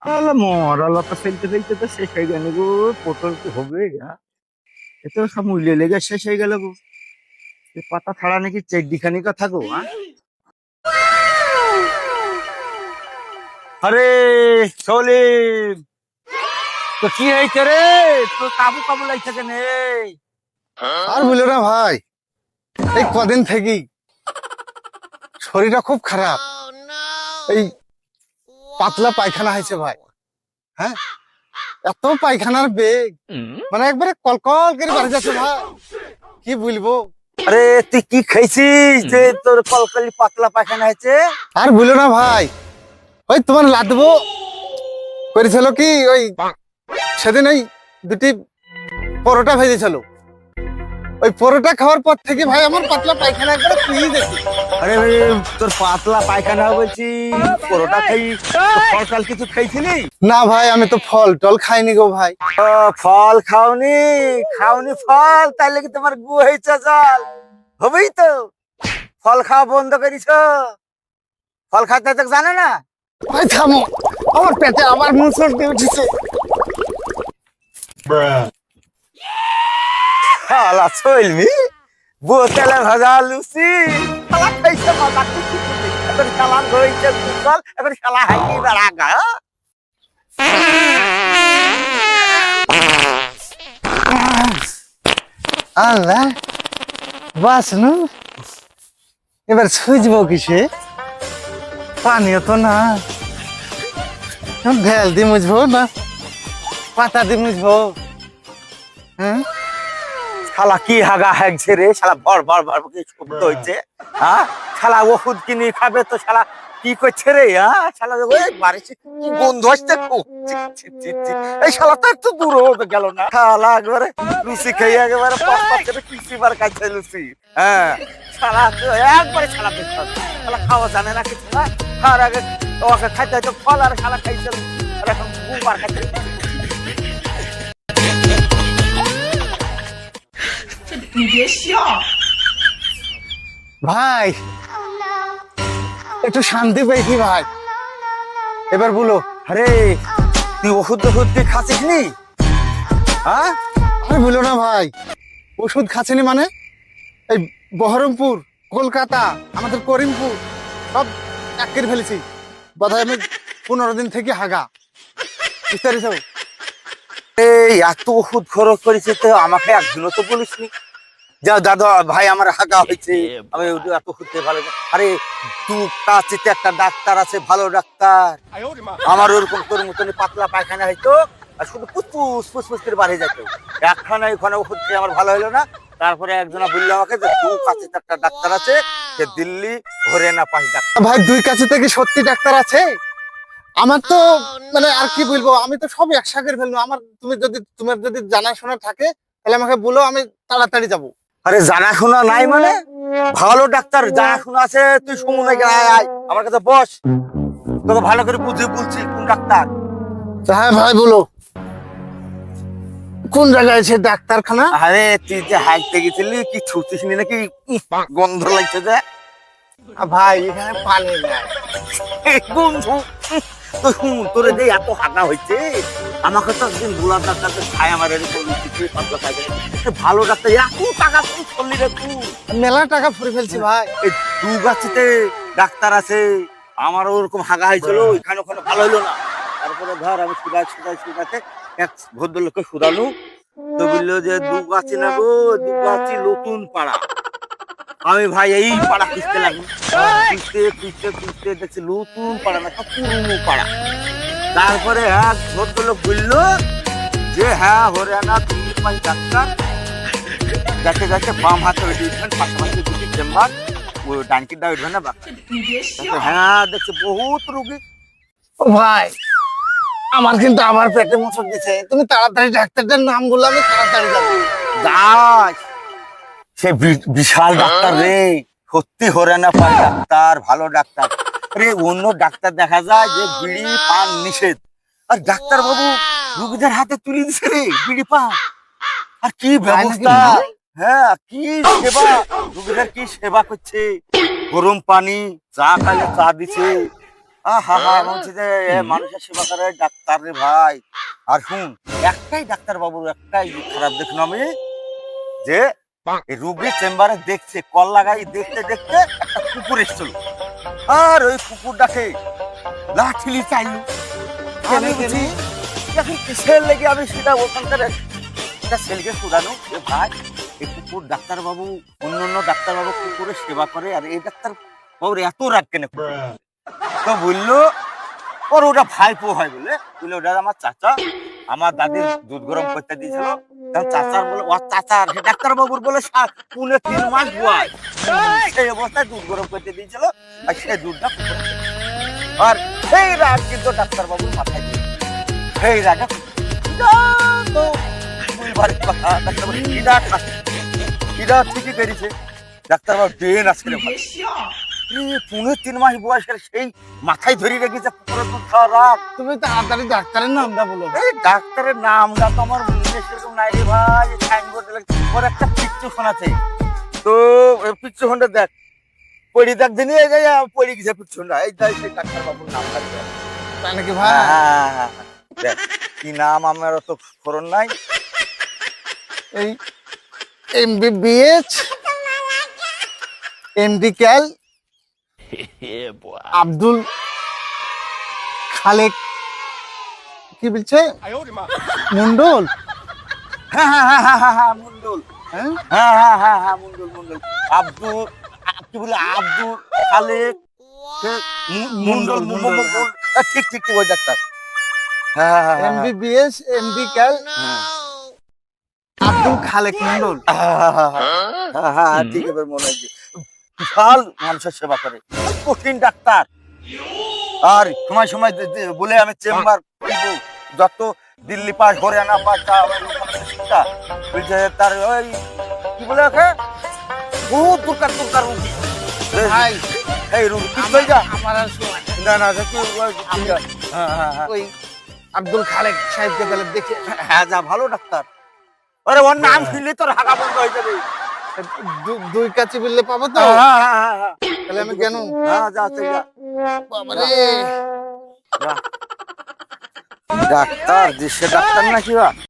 আলা মরা লতা ফেলতে ফেলতে তো শেষ হয়ে গেল গো। পটল কি হবে? এত সব মূল্য লেগে শেষ হয়ে গেল গো। এ পাতা ছাড়া নাকি চেকদিখানি কথা গো। আরে সলিম, তো কি হয়েছে রে? তো কাবু কাবু লাগছে কেন? আর বলো না ভাই, এই কদিন থেকেই শরীরটা খুব খারাপ। এই পাতলা পায়খানা হয়েছে ভাই। হ্যাঁ, এত পায়খানার বেগ, মানে একবারে কলকল করে বাড়ি যাচ্ছে ভাই, কি বলবো। আরে তুই কি খাইছিস যে তোর কলকালি পাতলা পায়খানা হয়েছে? আর বলো না ভাই, ওই তোমার লাদবো করেছিল কি, ওই সেদিন ওই দুটি পরোটা ভেজেছিল, ওই পরোটা খাওয়ার পর থেকে ভাই আমার পাতলা পায়খানা একবারে খুঁজে গেছে। আরে ভাই, তোর পাতলা পায়খানা বলছি, পরোটা খাই ফল টল কিছু খাইছিলি? না ভাই, আমি তো ফল টল খাইনি গো ভাই। ও, ফল খাওনি? খাওনি ফল, তাহলে কি তোমার গু হয়েছে জল? হবেই তো। ফল খাওয়া বন্ধ করিস? ফল খাতে তো জানে না? ভাই থামো, আমার পেটে আবার মুসর দিয়ে উঠেছে। শালা চলবি বোতলে ভাজা লুচি শালা খাইছে মজা খুশি খুশি। এখন শালা ধরেছে কুশল, এখন শালা হাইকি বেড়া গা। আল্লাহ, বাসনু এবার সুইচবো কিসে? পানিও তো না, ঢেল দিয়ে মুছবো না পাতা দিয়ে মুছবো? হ্যাঁ, শালা কি হাগা হ্যাগছে রে? শালা ভর ভর ভর কি শব্দ হচ্ছে? হ্যাঁ, শালা ওষুধ কিনে খাবে তো শালা কি করছে রে? হ্যাঁ, শালা ওই বাড়িতে কি গন্ধ আসছে খুব। ছি, ছি, ছি, ছি। এই শালা তো একটু দূর হতে গেল না? শালা একবারে লুচি খেয়ে একেবারে পাঁচ পাঁচ করে কিস্তিবার খাইছে লুচি। হ্যাঁ, শালা তো একবারে শালা পেট খাবে। শালা খাওয়া জানে না কিছু না। খাওয়ার আগে ওকে খাইতে হয়তো ফল, আর শালা খাইছে লুচি। আর এখন গুবার খাইছে। ভাই একটু শান্তি পেয়েছি ভাই, এবার বলো। আরে তুই ওষুধ টষুধ কি খাচ্ছিস নি? হ্যাঁ, আরে বলো না ভাই, ওষুধ খাচ্ছেনি মানে? এই বহরমপুর, কলকাতা, আমাদের করিমপুর সব এক করে ফেলেছি। বোধহয় আমি 15 দিন থেকে হাগা, বুঝতে পেরেছ? এই এত ওষুধ খরচ করেছে তো আমাকে একদিনও তো বলিসনি। যা দাদা ভাই আমার হাগা হয়েছে, আমি এত ওষুধ খেয়ে ভালো। আরে তুই কাছে একটা ডাক্তার আছে, ভালো ডাক্তার। আমার ওরকম তোর মতন পাতলা পায়খানা হইতো, আর শুধু ফুসফুস ফুসফুস করে বাড়ে যেত। একখানা ওখানে ওষুধ খেয়ে আমার ভালো হলো না। তারপরে একজনা বললো আমাকে যে তুই কাছে একটা ডাক্তার আছে, সে দিল্লি হরিয়ানা পাশ ডাক্তার। ভাই দুই কাছে থেকে সত্যি ডাক্তার আছে? আমার তো মানে আর কি বলবো, আমি তো সব একসা করে ফেলবো। আমার তোমার যদি জানাশোনা থাকে তাহলে আমাকে বলো, আমি তাড়াতাড়ি যাবো। আরে জানাশোনা নাই মানে? ভালো ডাক্তার জানাশোনা আছে, তুই সময় আয় আয় আমার কাছে বস, তোকে ভালো করে বুঝিয়ে বলছি কোন ডাক্তার। হ্যাঁ ভাই বলো, কোন জায়গায় আছে ডাক্তারখানা? আরে তুই যে হাঁটতে গেছিলি কি ছুটিস নি নাকি? গন্ধ লাগছে যে। ভাই এখানে পানি নাই। গন্ধ। তো শুন, তোরে যে এত হাঁটা হয়েছে, আমাকে তো একদিন গোলাপ ডাক্তারকে খায় আমার এরকম পাতলা খাইছে। ভালো ডাক্তার, এত টাকা তুই করলি রে তুই? মেলা টাকা ফুরে ফেলছি ভাই। এই দুগাছিতে ডাক্তার আছে, আমার ওরকম হাগা হয়েছিল, ওইখানে ওখানে ভালো হলো না। তারপরে ধর আমি সুদাতে এক ভদ্রলোককে শুধালু, তো বললো যে দুগাছি না গো, দুগাছি নতুন পাড়া। আমি ভাই এই পাড়া খুঁজতে লাগলো, খুঁজতে খুঁজতে খুঁজতে দেখছি নতুন পাড়া না, সব পুরনো পাড়া। তারপরে এক ভদ্রলোক বললো যে হ্যাঁ হরিয়ানা তুমি পাই ডাক্তার, যাকে যাকে বাম হাতে ওই উঠবেন, পাশাপাশি দুটি চেম্বার, ওই ডানকিটা উঠবেন না বাকি। হ্যাঁ দেখছি বহুত রুগী। ও ভাই, আমার কিন্তু আবার পেটে মোচড় দিছে, তুমি তাড়াতাড়ি ডাক্তারটার নাম বললে আমি তাড়াতাড়ি যাবো। দাস সে বিশাল ডাক্তার রে, সত্যি হরিয়ানা পাই ডাক্তার, ভালো ডাক্তার রে। অন্য ডাক্তার দেখা যায় যে বিড়ি পান নিষেধ, আর ডাক্তার বাবু রুগীদের হাতে তুলে দিছে রে বিড়ি পান। আর কি ব্যবস্থা, হ্যাঁ কি সেবা, রুগীদের কি সেবা করছে। গরম পানি, চা খাইলে চা দিছে, আহা হা বলছি যে মানুষের সেবা করে ডাক্তার রে ভাই। আর শুন, একটাই ডাক্তার বাবুর একটাই খারাপ দেখলাম আমি, যে এই রুগী চেম্বারে দেখছে, কল লাগাই দেখতে দেখতে একটা কুকুর এসেছিল, আর ওই কুকুরটাকে লাঠিলি চাইলো। আমি বুঝি এখন কিসের লেগে আমি সেটা ওখানকার একটা ছেলেকে শুধানো যে ভাই এই কুকুর ডাক্তার বাবু, অন্য অন্য ডাক্তার বাবু কুকুরের সেবা করে, আর এই ডাক্তার বাবুর এত রাগ কেন কুকুর? তো বললো ওর ওটা ভাইপো হয় বলে, বললো ওটা আমার চাচা, আমার দাদির দুধ গরম করতে দিয়েছিল, তখন চাচার বলে ওর চাচার ডাক্তার বাবুর বলে 3.5 মাস বয়স, সেই অবস্থায় দুধ গরম করতে দিয়েছিল, আর সেই দুধটা কুকুর খেয়েছে। আর সেই রাগ কিন্তু ডাক্তার বাবুর মাথায় দিয়ে সেই রাগে তো বুঝবার কথা, ডাক্তার বাবু এটা ঠিকই করেছে, ডাক্তার বাবু বেন আছে রে ভাই। 3.5 মাস বয়সের সেই মাথায় ধরে রেখেছে কুকুরের দুধ খাওয়া রাগ। তুমি তাড়াতাড়ি ডাক্তারের নামটা বলো। এই ডাক্তারের নামটা তো আমার মনে সেরকম নাই রে ভাই, সাইনবোর্ড ওর একটা পিকচার শোনাছে, তো পিকচার ফোনটা দেখ, পড়ি দেখ দিনই এই যে পড়ে গেছে পিকচার, এই তাই সেই ডাক্তার বাবুর নামটা দেখ। তাই নাকি ভাই? হ্যাঁ, দেখ কি নাম, আমার অত স্মরণ নাই। এই এমবিবিএস এমডিক্যাল আব্দুল খালেক, কি বলছে মন্ডল? হ্যাঁ মন্ডল, হ্যাঁ হ্যাঁ মন্ডল মন্ডল, আব্দুল কি বলে আব্দুল খালেক মন্ডল মন্ডল, ঠিক ঠিক ঠিক ওই ডাক্তার। হ্যাঁ এমবিবিএস এমডিক্যাল আব্দুল খালেক মন্ডল। হ্যাঁ ঠিক এবার মনে হয়েছে, বিশাল মানুষের সেবা করে, কঠিন ডাক্তার। আর সময় সময় বলে আমি চেম্বার যত দিল্লি পাস হরিয়ানা পাস বলছে তার ওই কি বলে ওকে বহুত দরকার দরকার রুগী ভাই এই রুগী ঠিক হয়ে যা। আমার আর সময় নেই। না না দেখি হ্যাঁ ওই আব্দুল খালেক সাহেবকে তাহলে দেখে হ্যাঁ যা, ভালো ডাক্তার। আরে ওর নাম শুনলে তোর হাগা বন্ধ হয়ে যাবে। দুই কাছে বললে পাবো তো? হ্যাঁ তাহলে আমি কেন? হ্যাঁ যা যা বাবারে, যা। ডাক্তার যে সে ডাক্তার নাকি বা